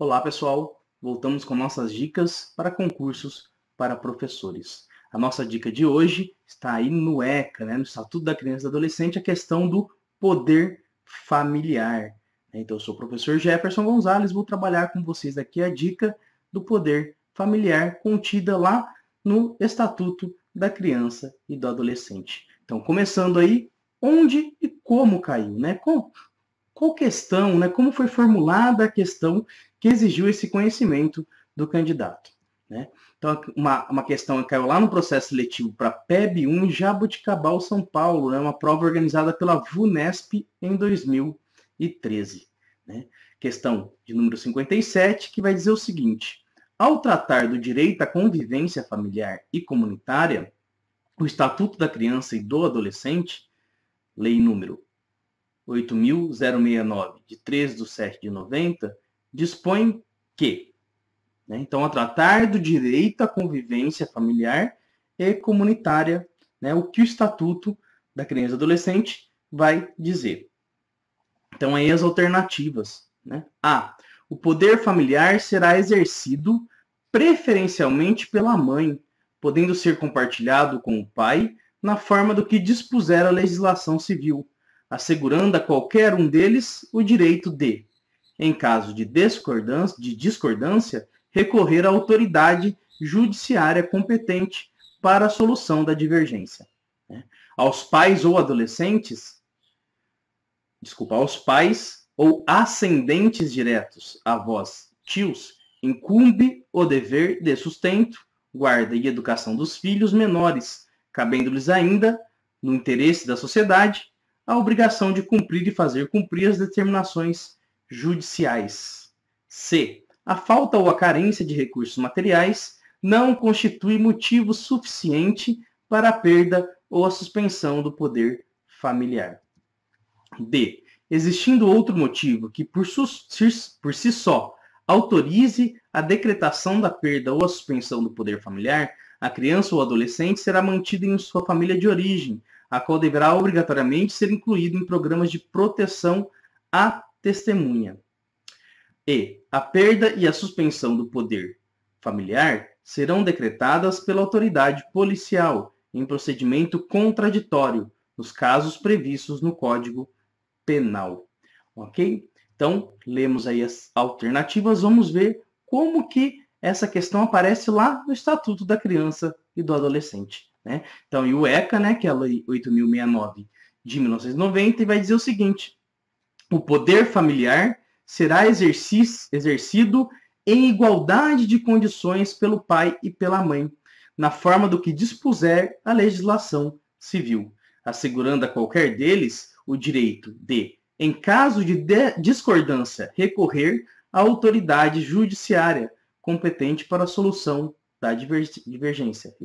Olá, pessoal! Voltamos com nossas dicas para concursos para professores. A nossa dica de hoje está aí no ECA, no Estatuto da Criança e do Adolescente, a questão do poder familiar. Então, eu sou o professor Jefferson Gonzalez, vou trabalhar com vocês aqui a dica do poder familiar contida lá no Estatuto da Criança e do Adolescente. Então, começando aí, onde e como caiu, Qual questão, como foi formulada a questão que exigiu esse conhecimento do candidato. Então, uma questão que caiu lá no processo seletivo para PEB-1 em Jaboticabal, São Paulo, uma prova organizada pela VUNESP em 2013. Questão de número 57, que vai dizer o seguinte: ao tratar do direito à convivência familiar e comunitária, o Estatuto da Criança e do Adolescente, lei número 8.069, de 13/7/90, dispõe que, então, a tratar do direito à convivência familiar e comunitária, o que o Estatuto da Criança e Adolescente vai dizer. Então, aí as alternativas. A. O poder familiar será exercido preferencialmente pela mãe, podendo ser compartilhado com o pai na forma do que dispuser a legislação civil, assegurando a qualquer um deles o direito de, em caso de discordância, recorrer à autoridade judiciária competente para a solução da divergência. Aos pais ou ascendentes diretos, avós, tios, incumbe o dever de sustento, guarda e educação dos filhos menores, cabendo-lhes ainda, no interesse da sociedade, a obrigação de cumprir e fazer cumprir as determinações judiciais. C. A falta ou a carência de recursos materiais não constitui motivo suficiente para a perda ou a suspensão do poder familiar. D. Existindo outro motivo que, por si só, autorize a decretação da perda ou a suspensão do poder familiar, a criança ou adolescente será mantida em sua família de origem, a qual deverá obrigatoriamente ser incluído em programas de proteção à testemunha. E a perda e a suspensão do poder familiar serão decretadas pela autoridade policial em procedimento contraditório, nos casos previstos no Código Penal. Ok? Então, lemos aí as alternativas, vamos ver como que essa questão aparece lá no Estatuto da Criança e do Adolescente. Então, e o ECA, que é a Lei 8.069 de 1990, vai dizer o seguinte: o poder familiar será exercido em igualdade de condições pelo pai e pela mãe, na forma do que dispuser a legislação civil, assegurando a qualquer deles o direito de, em caso de discordância, recorrer à autoridade judiciária competente para a solução da divergência.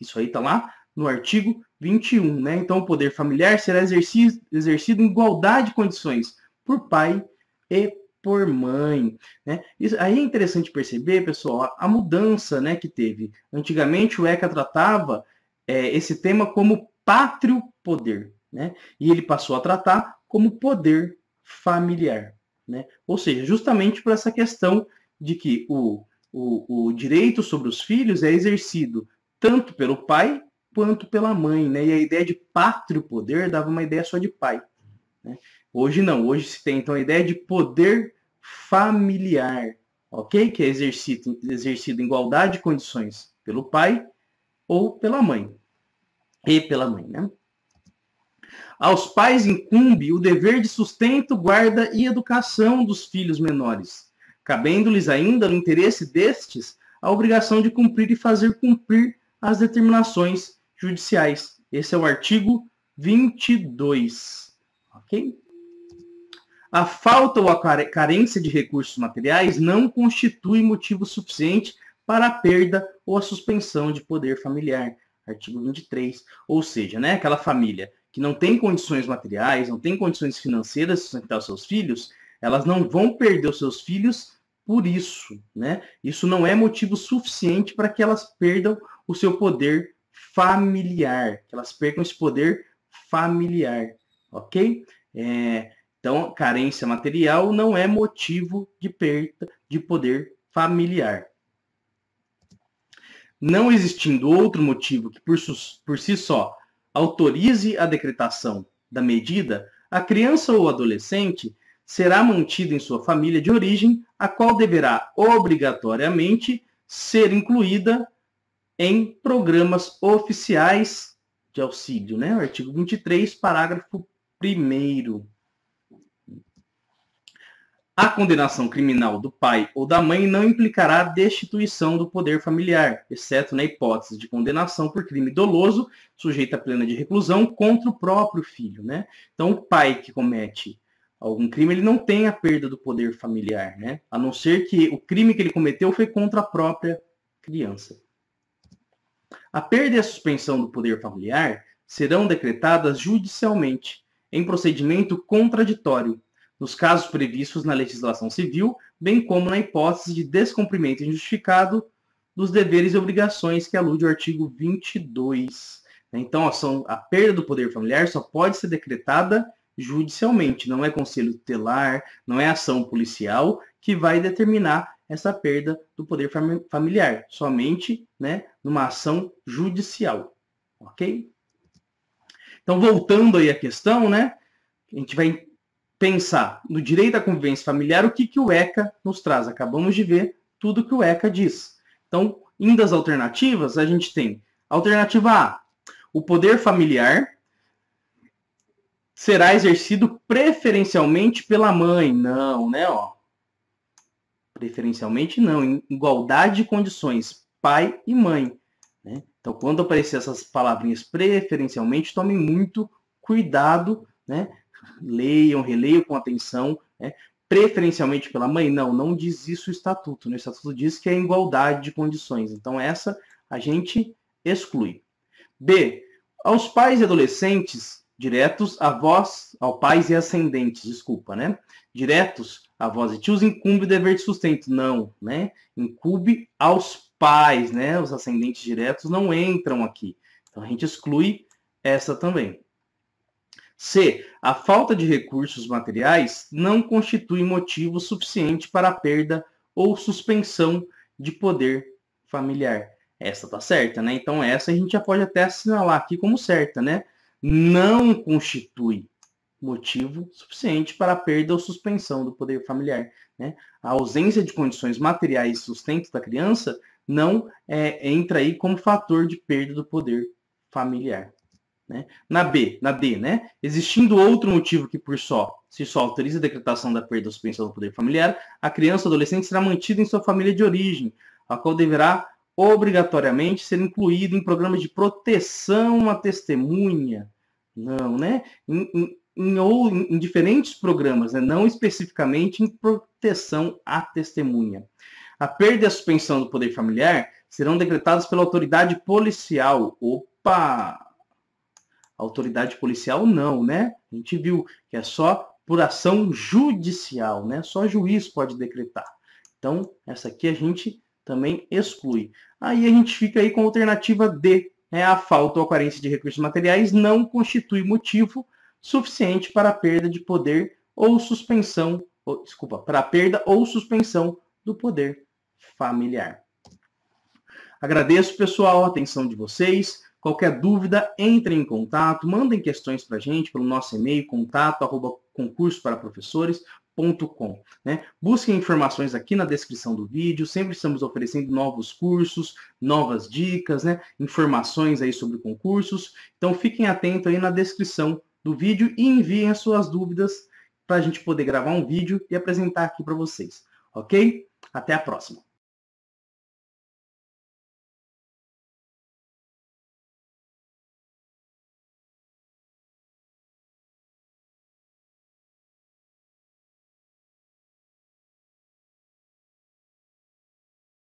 Isso aí está lá no artigo 21. Então, o poder familiar será exercido em igualdade de condições por pai e por mãe. Isso aí é interessante perceber, pessoal, a mudança que teve. Antigamente, o ECA tratava esse tema como pátrio poder, e ele passou a tratar como poder familiar. Ou seja, justamente por essa questão de que o direito sobre os filhos é exercido tanto pelo pai quanto pela mãe. E a ideia de pátrio poder dava uma ideia só de pai. Hoje não, hoje se tem então a ideia de poder familiar, ok? Que é exercido em igualdade de condições pelo pai ou pela mãe. E pela mãe, Aos pais incumbe o dever de sustento, guarda e educação dos filhos menores, cabendo-lhes ainda, no interesse destes, a obrigação de cumprir e fazer cumprir as determinações judiciais. Esse é o artigo 22. Ok? A falta ou a carência de recursos materiais não constitui motivo suficiente para a perda ou a suspensão de poder familiar. Artigo 23. Ou seja, aquela família que não tem condições materiais, não tem condições financeiras de sustentar os seus filhos, elas não vão perder os seus filhos por isso. Isso não é motivo suficiente para que elas perdam o seu poder familiar, que elas percam esse poder familiar. Ok? Então, carência material não é motivo de perda de poder familiar. Não existindo outro motivo que por si só autorize a decretação da medida, a criança ou adolescente será mantida em sua família de origem, a qual deverá obrigatoriamente ser incluída em programas oficiais de auxílio, né? O artigo 23, parágrafo 1º. A condenação criminal do pai ou da mãe não implicará destituição do poder familiar, exceto na hipótese de condenação por crime doloso, sujeita a pena de reclusão contra o próprio filho, né? Então, o pai que comete algum crime, ele não tem a perda do poder familiar, né? A não ser que o crime que ele cometeu foi contra a própria criança. A perda e a suspensão do poder familiar serão decretadas judicialmente, em procedimento contraditório, nos casos previstos na legislação civil, bem como na hipótese de descumprimento injustificado dos deveres e obrigações que alude ao artigo 22. Então, a perda do poder familiar só pode ser decretada judicialmente, não é conselho tutelar, não é ação policial que vai determinar essa perda do poder familiar, somente, né, numa ação judicial, ok? Então, voltando aí à questão, né, a gente vai pensar no direito à convivência familiar, o que o ECA nos traz. Acabamos de ver tudo que o ECA diz. Então, indo às alternativas, a gente tem alternativa A, o poder familiar será exercido preferencialmente pela mãe. Não, né? Preferencialmente não, em igualdade de condições, pai e mãe, né? Então, quando aparecer essas palavrinhas preferencialmente, tomem muito cuidado, né? Leiam, releiam com atenção, né? Preferencialmente pela mãe? Não, não diz isso o estatuto, né? O estatuto diz que é igualdade de condições. Então, essa a gente exclui. B, aos pais e adolescentes diretos, avós, ao pais e ascendentes, desculpa, né? Diretos, avós e tios, incumbe o dever de sustento. Não, né? Incumbe aos pais, né? Os ascendentes diretos não entram aqui. Então, a gente exclui essa também. C, a falta de recursos materiais não constitui motivo suficiente para a perda ou suspensão de poder familiar. Essa tá certa, né? Então, essa a gente já pode até assinalar aqui como certa, né? Não constitui motivo suficiente para a perda ou suspensão do poder familiar, né? A ausência de condições materiais e sustento da criança não entra aí como fator de perda do poder familiar, né? Na D, né? Existindo outro motivo que se só autoriza a decretação da perda ou suspensão do poder familiar, a criança ou adolescente será mantida em sua família de origem, a qual deverá obrigatoriamente ser incluído em programas de proteção à testemunha. Não, né? Em diferentes programas, né? Não especificamente em proteção à testemunha. A perda e a suspensão do poder familiar serão decretadas pela autoridade policial. Opa! Autoridade policial não, né? A gente viu que é só por ação judicial, né? Só juiz pode decretar. Então, essa aqui a gente também exclui. Aí a gente fica aí com a alternativa D, né? A falta ou a carência de recursos materiais não constitui motivo suficiente para a perda de poder ou suspensão, para a perda ou suspensão do poder familiar. Agradeço, pessoal, a atenção de vocês. Qualquer dúvida, entrem em contato, mandem questões para a gente pelo nosso e-mail, contato@concursoparaprofessores.com, né? Busquem informações aqui na descrição do vídeo, sempre estamos oferecendo novos cursos, novas dicas, né? Informações aí sobre concursos. Então fiquem atentos aí na descrição do vídeo e enviem as suas dúvidas para a gente poder gravar um vídeo e apresentar aqui para vocês, ok? Até a próxima!